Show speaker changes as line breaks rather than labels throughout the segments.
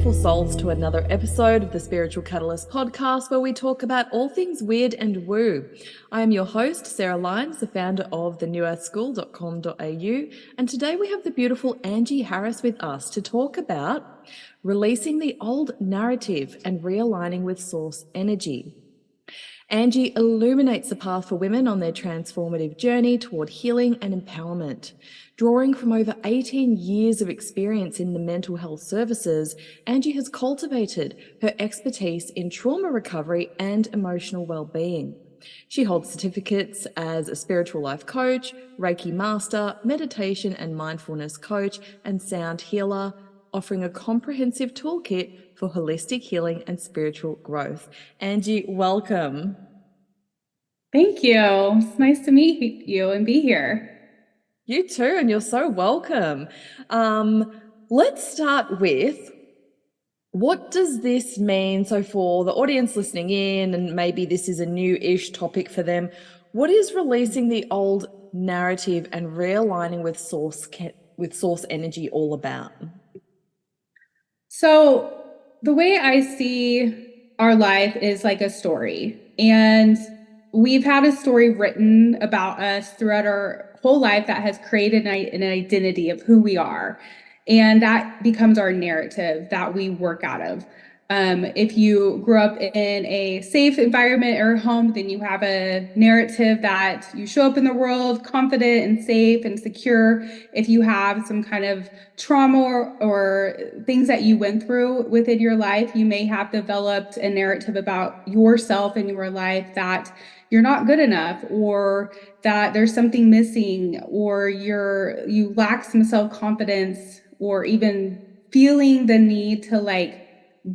beautiful souls, to another episode of the Spiritual Catalyst podcast, where we talk about all things weird and woo. I am your host, Sarah Lyons, the founder of thenewearthschool.com.au, and today we have the beautiful Angie Harris with us to talk about releasing the old narrative and realigning with source energy. Angie illuminates the path for women on their transformative journey toward healing and empowerment. Drawing from over 18 years of experience in the mental health services, Angie has cultivated her expertise in trauma recovery and emotional well-being. She holds certificates as a spiritual life coach, Reiki Master, meditation and mindfulness coach, and sound healer, offering a comprehensive toolkit for holistic healing and spiritual growth. Angie, welcome.
Thank you. It's nice to meet you and be here.
You too, and you're so welcome. Let's start with, what does this mean? So for the audience listening in, and maybe this is a new-ish topic for them, what is releasing the old narrative and realigning with source energy all about?
So the way I see our life is like a story, and we've had a story written about us throughout our whole life that has created an identity of who we are. And that becomes our narrative that we work out of. If you grew up in a safe environment or home, then you have a narrative that you show up in the world confident and safe and secure. If you have some kind of trauma or things that you went through within your life, you may have developed a narrative about yourself and your life that you're not good enough, or that there's something missing, or you lack some self-confidence, or even feeling the need to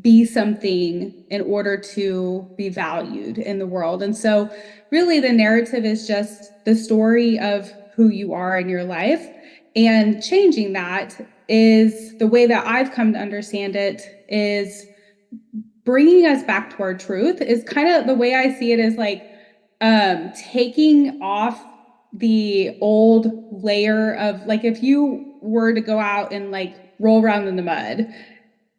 be something in order to be valued in the world. And so really the narrative is just the story of who you are in your life, and changing that is the way that I've come to understand it, is bringing us back to our truth. Is kind of the way I see it, is taking off the old layer of, like, if you were to go out and roll around in the mud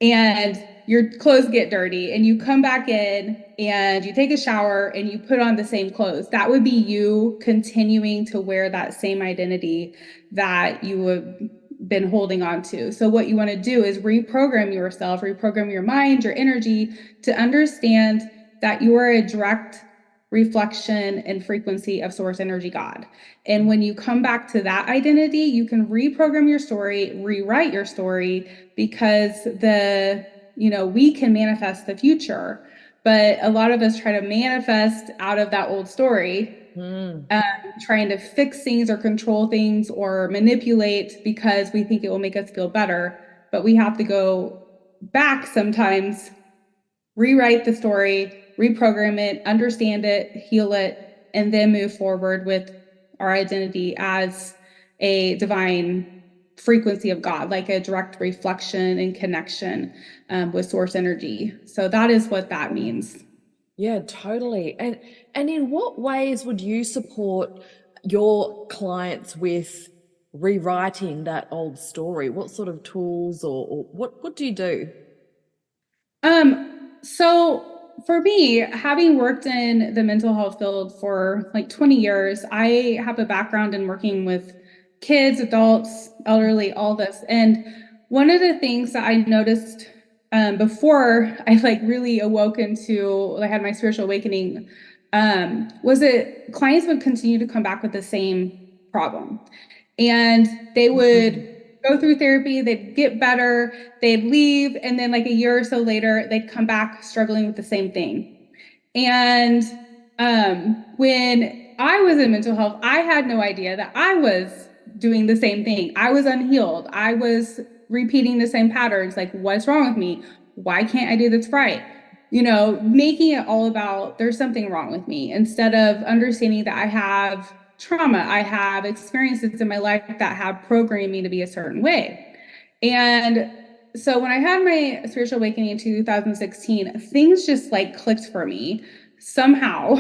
and your clothes get dirty and you come back in and you take a shower and you put on the same clothes, that would be you continuing to wear that same identity that you have been holding on to. So what you want to do is reprogram yourself, reprogram your mind, your energy, to understand that you are a direct reflection and frequency of source energy, God. And when you come back to that identity, you can reprogram your story, rewrite your story, because we can manifest the future. But a lot of us try to manifest out of that old story, trying to fix things or control things or manipulate because we think it will make us feel better. But we have to go back sometimes, rewrite the story, reprogram it, understand it, heal it, and then move forward with our identity as a divine frequency of God, like a direct reflection and connection with source energy. So that is what that means.
Yeah, totally. And in what ways would you support your clients with rewriting that old story? What sort of tools or what do you do?
So for me, having worked in the mental health field for 20 years, I have a background in working with kids, adults, elderly, all this. And one of the things that I noticed before I really awoken to, I had my spiritual awakening, was that clients would continue to come back with the same problem. And they would go through therapy, they'd get better, they'd leave, and then a year or so later, they'd come back struggling with the same thing. And when I was in mental health, I had no idea that I was doing the same thing. I was unhealed. I was repeating the same patterns. What's wrong with me? Why can't I do this right? Making it all about there's something wrong with me, instead of understanding that I have trauma. I have experiences in my life that have programmed me to be a certain way. And so when I had my spiritual awakening in 2016, things just clicked for me somehow.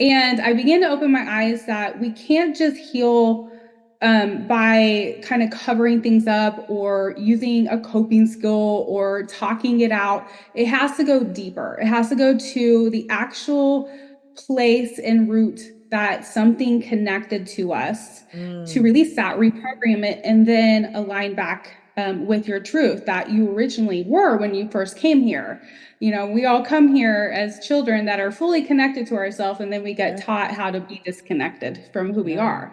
And I began to open my eyes that we can't just heal by kind of covering things up or using a coping skill or talking it out. It has to go deeper. It has to go to the actual place and root that something connected to us to
Mm.
release that, reprogram it, and then align back with your truth that you originally were when you first came here. You know, we all come here as children that are fully connected to ourselves, and then we get
Yeah.
taught how to be disconnected from who we
Yeah.
are.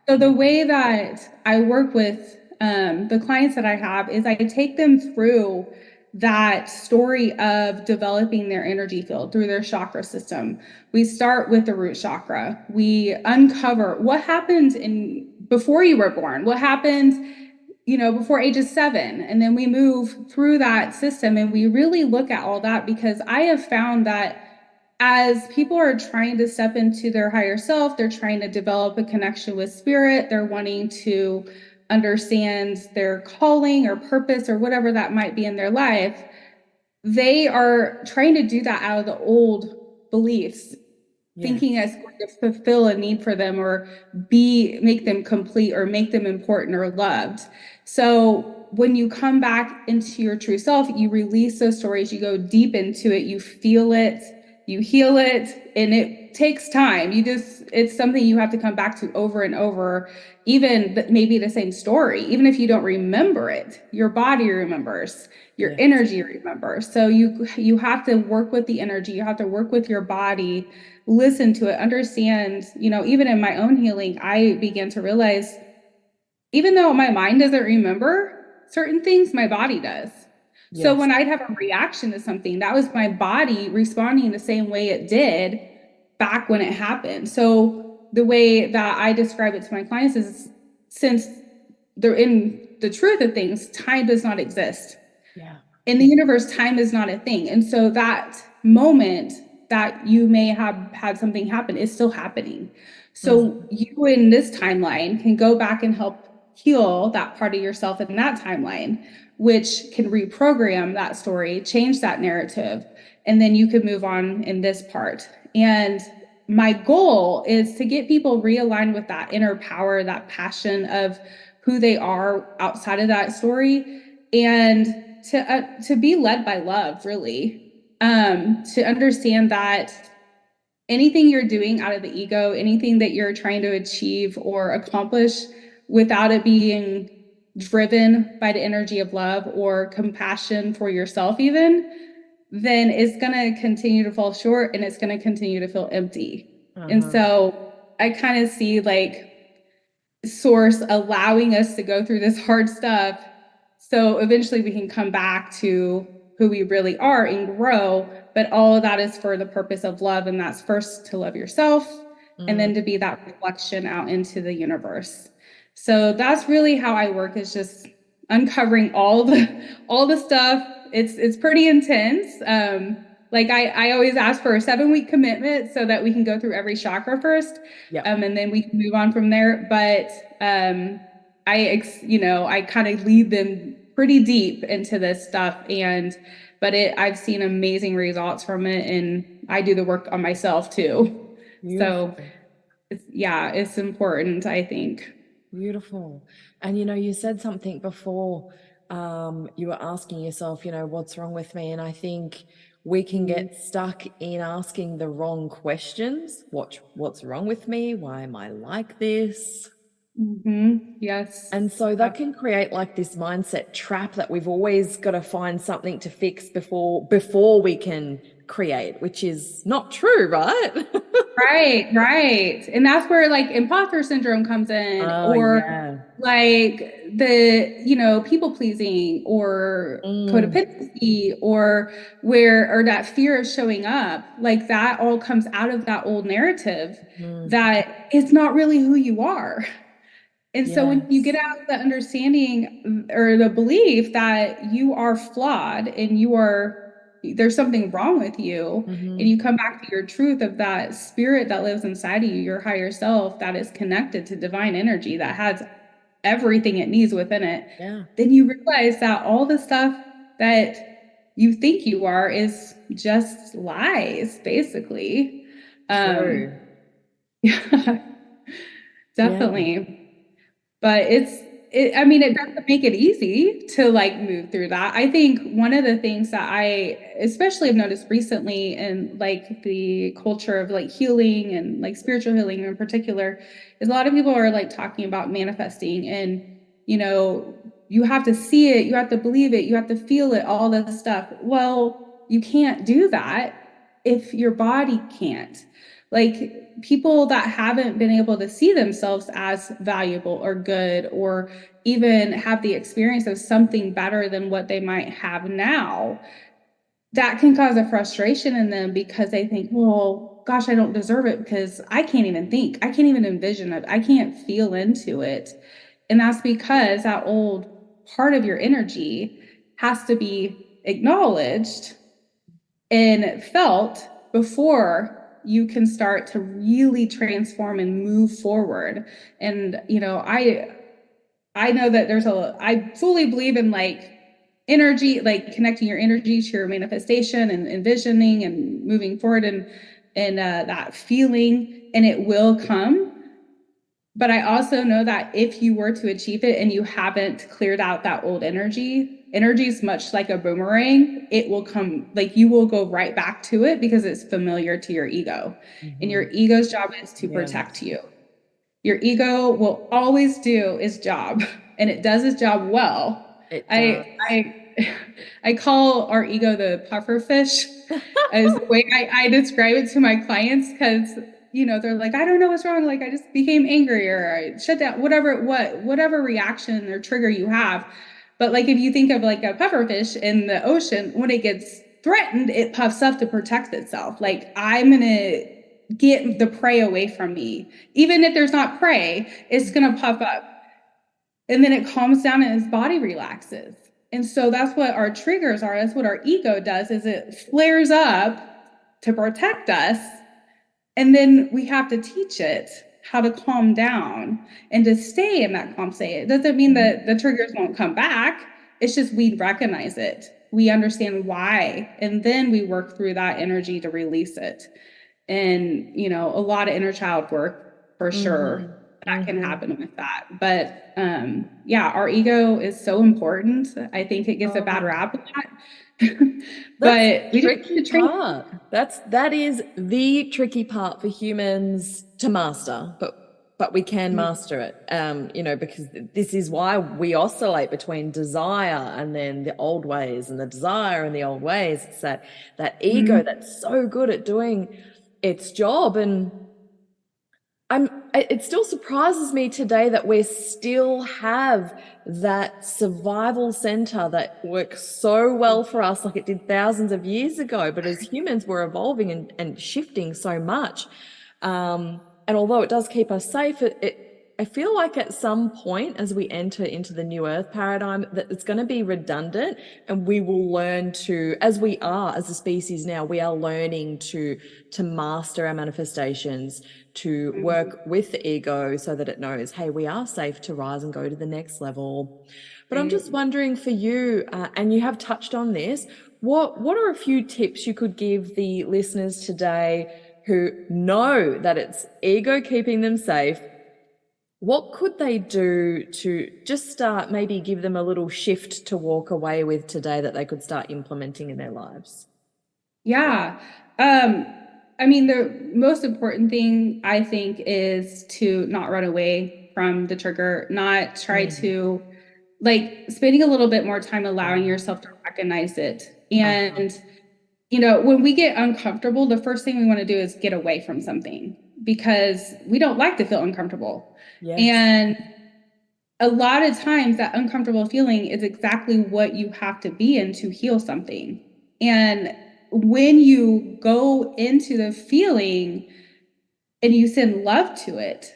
So the
Yeah.
way that I work with the clients that I have is I take them through that story of developing their energy field through their chakra system. We start with the root chakra. We uncover what happened in before you were born, what happened, you know, before ages 7, and then we move through that system and we really look at all that because I have found that as people are trying to step into their higher self, they're trying to develop a connection with spirit, they're wanting to understand their calling or purpose or whatever that might be in their life, they are trying to do that out of the old beliefs, thinking
Yes.
it's going to fulfill a need for them or make them complete or make them important or loved. So when you come back into your true self, you release those stories, you go deep into it, you feel it, you heal it, and it takes time. It's something you have to come back to over and over, even maybe the same story, even if you don't remember it, your body remembers, your
Yes.
energy remembers. So you have to work with the energy, you have to work with your body, listen to it, understand, you know, even in my own healing, I began to realize even though my mind doesn't remember certain things, my body does. So
Yes.
when I'd have a reaction to something, that was my body responding the same way it did back when it happened. So the way that I describe it to my clients is since they're in the truth of things, time does not exist
Yeah.
in the universe, time is not a thing. And so that moment that you may have had something happen is still happening. So
Mhm.
you in this timeline can go back and help heal that part of yourself in that timeline, which can reprogram that story, change that narrative, and then you can move on in this part. And my goal is to get people realigned with that inner power, that passion of who they are outside of that story, and to be led by love, really, to understand that anything you're doing out of the ego, anything that you're trying to achieve or accomplish without it being driven by the energy of love or compassion for yourself, even, then it's going to continue to fall short and it's going to continue to feel empty. And
Uh-huh.
so I kind of see like source allowing us to go through this hard stuff so eventually we can come back to who we really are and grow, but all of that is for the purpose of love, and that's first to love yourself and
Mm.
then to be that reflection out into the universe. So that's really how I work, is just uncovering all the stuff. It's pretty intense. Like I always ask for a 7-week commitment so that we can go through every chakra first,
Yep.
and then we can move on from there. But I kind of lead them pretty deep into this stuff, and I've seen amazing results from it, and I do the work on myself too. So
Beautiful.
it's important, I think.
Beautiful. And you said something before, you were asking yourself, what's wrong with me? And I think we can get stuck in asking the wrong questions. What's wrong with me? Why am I like this?
Yes.
And so that can create like this mindset trap that we've always got to find something to fix before we can create, which is not true, right?
Right, right. And that's where like imposter syndrome comes in,
Oh,
or
yeah.
like people pleasing or
Mm,
codependency, or that fear of showing up. Like that all comes out of that old narrative
mm,
that it's not really who you are. And so when you get
yes.
out of the understanding or the belief that you are flawed and there's something wrong with you, and
Hmm.
you come back to your truth of that spirit that lives inside of you, your higher self that is connected to divine energy that has everything it needs within it,
Yeah.
then you realize that all the stuff that you think you are is just lies, basically. Um,
True.
yeah,
Yeah.
definitely. but I mean, it doesn't make it easy to like move through that. I think one of the things that I especially have noticed recently in like the culture of like healing and like spiritual healing in particular is a lot of people are like talking about manifesting and, you know, you have to see it, you have to believe it, you have to feel it, all this stuff. Well, you can't do that if your body can't. Like people that haven't been able to see themselves as valuable or good or even have the experience of something better than what they might have now, that can cause a frustration in them because they think, well, gosh, I don't deserve it because I can't even think. I can't even envision it. I can't feel into it. And that's because that old part of your energy has to be acknowledged and felt before you can start to really transform and move forward. And you know, I know that I fully believe in like energy, like connecting your energy to your manifestation and envisioning and moving forward and that feeling, and it will come. But I also know that if you were to achieve it and you haven't cleared out that old energy is much like a boomerang. It will come, like you will go right back to it because it's familiar to your ego. And
Mm-hmm.
your ego's job is to protect
Yes,
you. Your ego will always do its job and it does its job well.
it does.
I call our ego the puffer fish as the way I describe it to my clients because you know they're like, I don't know what's wrong. Like I just became angry or I shut down, whatever reaction or trigger you have. But like if you think of like a puffer fish in the ocean, when it gets threatened, it puffs up to protect itself. Like I'm gonna get the prey away from me. Even if there's not prey, it's gonna puff up. And then it calms down and his body relaxes. And so that's what our triggers are. That's what our ego does is it flares up to protect us. And then we have to teach it how to calm down and to stay in that calm state. It doesn't mean
Mhm.
that the triggers won't come back. It's just we recognize it. We understand why. And then we work through that energy to release it. And, you know, a lot of inner child work for sure
Mhm.
that can
Mhm.
happen with that. But yeah, our ego is so important. I think it gets a bad
Oh,
rap a lot.
that's the
But we just
tricky
need to train.
part. That is the tricky part for humans to master, but we can master it. Because this is why we oscillate between desire and then the old ways and the desire and the old ways. It's that ego
Mhm.
that's so good at doing its job. And it still surprises me today that we still have that survival center that works so well for us, like it did thousands of years ago. But as humans, we're evolving and shifting so much. And although it does keep us safe, I feel like at some point as we enter into the new earth paradigm that it's going to be redundant and we will learn to, as we are as a species now, we are learning to master our manifestations, to work with the ego so that it knows, hey, we are safe to rise and go to the next level. But I'm just
Right.
wondering for you, and you have touched on this, what are a few tips you could give the listeners today who know that it's ego keeping them safe? What could they do to just start, maybe give them a little shift to walk away with today that they could start implementing in their lives?
Yeah. Um, I mean, the most important thing I think is to not run away from the trigger, not try
Mm.
to like spending a little bit more time allowing
Yeah.
yourself to recognize it.
Uh-huh.
And, you know, when we get uncomfortable, the first thing we want to do is get away from something because we don't like to feel uncomfortable.
Yes.
And a lot of times that uncomfortable feeling is exactly what you have to be in to heal something. And when you go into the feeling and you send love to it,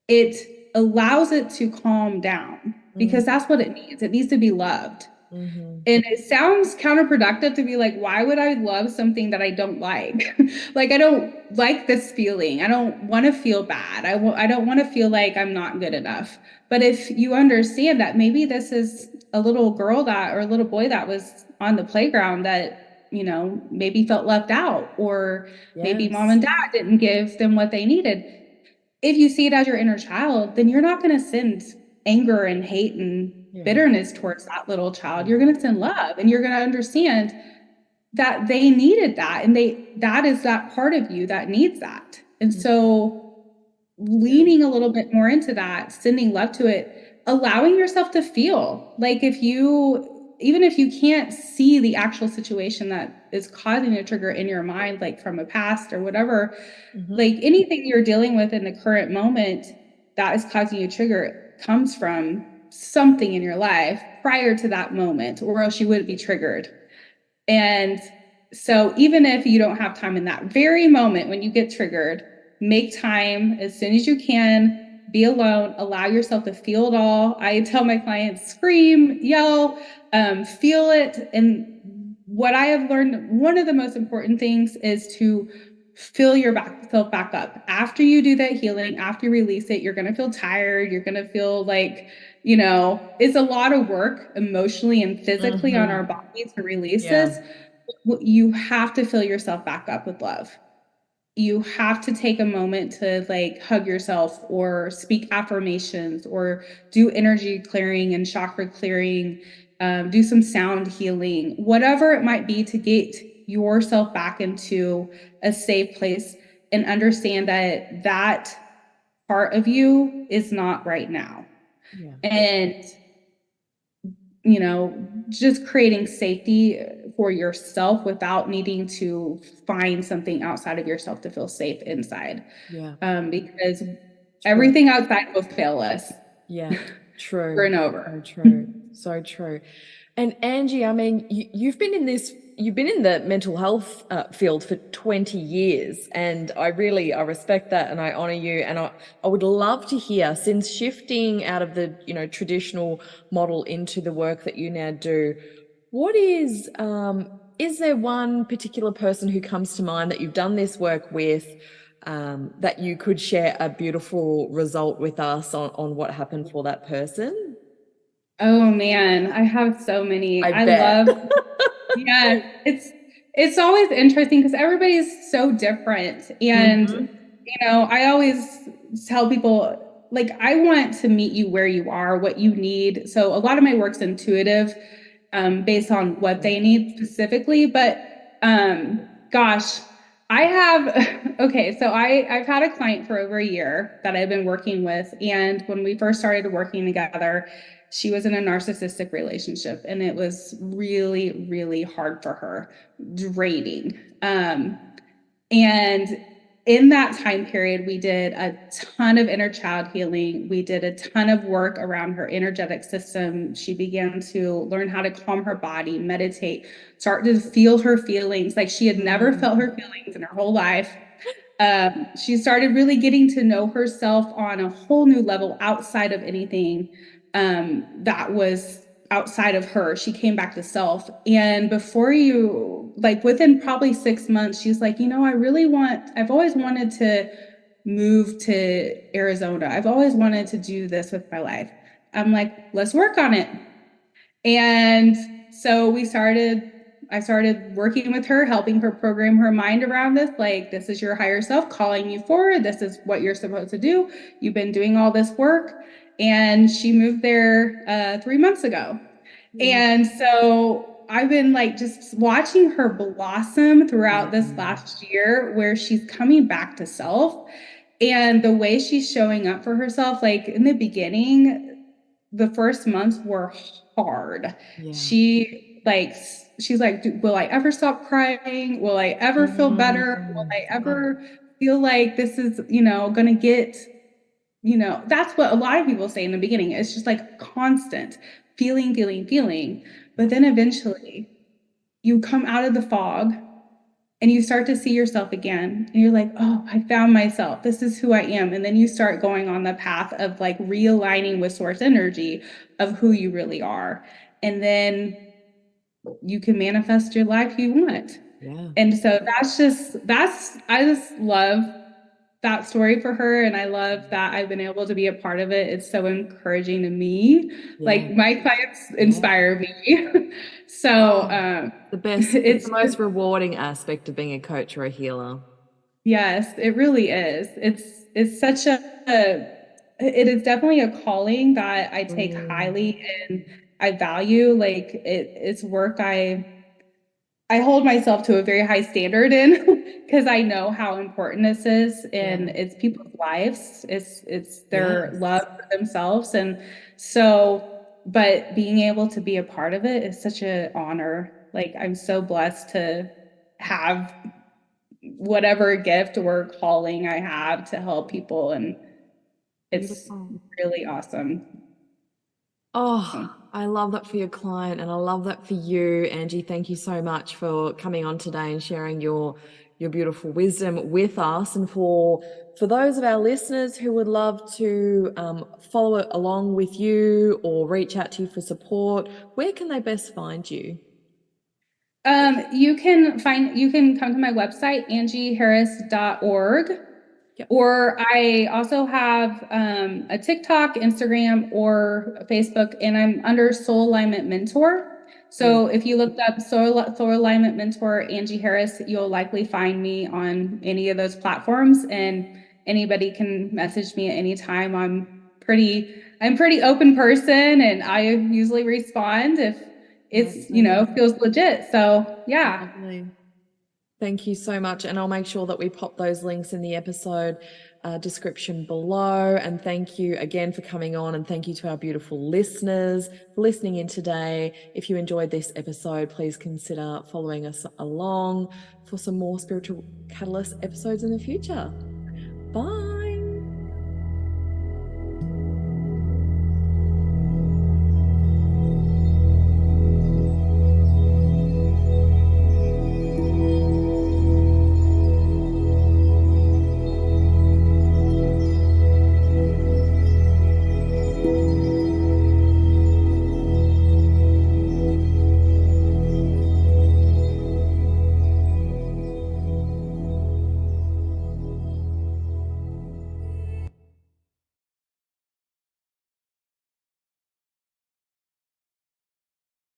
it allows it to calm down because
Mm-hmm.
that's what it needs. It needs to be loved.
Mm-hmm.
And it sounds counterproductive to be like, why would I love something that I don't like? Like, I don't like this feeling. I don't want to feel bad. I don't want to feel like I'm not good enough. But if you understand that maybe this is a little girl that or a little boy that was on the playground that, you know, maybe felt left out, or maybe mom
Yes.
and dad didn't give them what they needed. If you see it as your inner child, then you're not going to send anger and hate and
Yeah.
bitterness towards that little child.
Yeah.
You're going to send love, and you're going to understand that they needed that, and that is that part of you that needs that. And
Mm.
so leaning a little bit more into that, sending love to it, allowing yourself to feel like, if you even if you can't see the actual situation that is causing a trigger in your mind, like from a past or whatever,
Mhm.
like anything you're dealing with in the current moment that is causing you a trigger comes from something in your life prior to that moment, or else you wouldn't be triggered. And so even if you don't have time in that very moment when you get triggered, make time as soon as you can, be alone, allow yourself to feel it all. I tell my clients, scream, yell, feel it. And what I have learned, one of the most important things is to fill yourself back up. After you do that healing, after you release it, you're going to feel tired. You're going to feel like, it's a lot of work emotionally and physically on our
Mhm.
body to release
Yeah.
this. You have to fill yourself back up with love. You have to take a moment to like hug yourself, or speak affirmations, or do energy clearing and chakra clearing, do some sound healing, whatever it might be, to get yourself back into a safe place and understand that that part of you is not right now.
Yeah.
And just creating safety for yourself without needing to find something outside of yourself to feel safe inside.
Yeah.
Because
True.
everything outside will fail us
Yeah.
over
True.
and over.
So true. So true. And Angie, I mean, you've been in this, you've been in the mental health field for 20 years, and I respect that, and I honor you. And I would love to hear, since shifting out of the, traditional model into the work that you now do, what is there one particular person who comes to mind that you've done this work with, that you could share a beautiful result with us on what happened for that person?
Oh man, I have so many.
I
I
bet.
love, yes, it's always interesting because everybody's so different. And
Hmm.
I always tell people, like, I want to meet you where you are, what you need. So a lot of my work's intuitive, based on what
Yeah.
they need specifically. But gosh, I have okay, so I've had a client for over a year that I've been working with. And when we first started working together, she was in a narcissistic relationship, and it was really, really hard for her, draining. And in that time period, we did a ton of inner child healing. We did a ton of work around her energetic system. She began to learn how to calm her body, meditate, start to feel her feelings like she had never felt
Mm.
her feelings in her whole life. She started really getting to know herself on a whole new level outside of anything that was outside of her. She came back to self. And before you, like within probably 6 months, she's like, I've always wanted to move to Arizona. I've always wanted to do this with my life. I'm like, let's work on it. And so I started working with her, helping her program her mind around this. Like, this is your higher self calling you forward. This is what you're supposed to do. You've been doing all this work. And she moved there 3 months ago.
Yeah.
And so I've been like just watching her blossom throughout this
Yeah.
last year, where she's coming back to self. And the way she's showing up for herself, like in the beginning, the first months were hard.
Yeah.
She's like, will I ever stop crying? Will I ever feel better? Will
Mm.
I
Oh,
ever feel like this is, gonna get, that's what a lot of people say in the beginning. It's just like constant feeling, feeling, feeling. But
yeah.
then eventually you come out of the fog and you start to see yourself again, and you're like, oh, I found myself, this is who I am. And then you start going on the path of like realigning with source energy of who you really are, and then you can manifest your life you want.
Yeah.
And so that's I just love that story for her, and I love that I've been able to be a part of it. It's so encouraging to me.
Yeah.
Like, my clients
Yeah.
inspire me. So
Oh, the best. It's
it's
the most rewarding aspect of being a coach or a healer.
yes, it really is. It's such a it is definitely a calling that I take
Mm,
highly and I value. Like it's work I hold myself to a very high standard in because I know how important this is and
yeah.
it's people's lives. It's their love
Yes.
for themselves. And so, but being able to be a part of it is such an honor. Like I'm so blessed to have whatever gift or calling I have to help people. And it's
Beautiful.
really awesome.
Oh, I love that for your client and I love that for you, Angie. Thank you so much for coming on today and sharing your beautiful wisdom with us. And for those of our listeners who would love to follow it along with you or reach out to you for support, where can they best find you?
You can come to my website, angieharris.org.
Yep.
Or I also have a TikTok, Instagram, or Facebook, and I'm under Soul Alignment Mentor. So
Beautiful.
if you looked up Soul Alignment Mentor Angie Harris, you'll likely find me on any of those platforms, and anybody can message me at any time. I'm pretty open person, and I usually respond if it's
Lovely.
feels legit. So yeah.
Lovely. Thank you so much. And I'll make sure that we pop those links in the episode description below. And thank you again for coming on. And thank you to our beautiful listeners for listening in today. If you enjoyed this episode, please consider following us along for some more Spiritual Catalyst episodes in the future. Bye.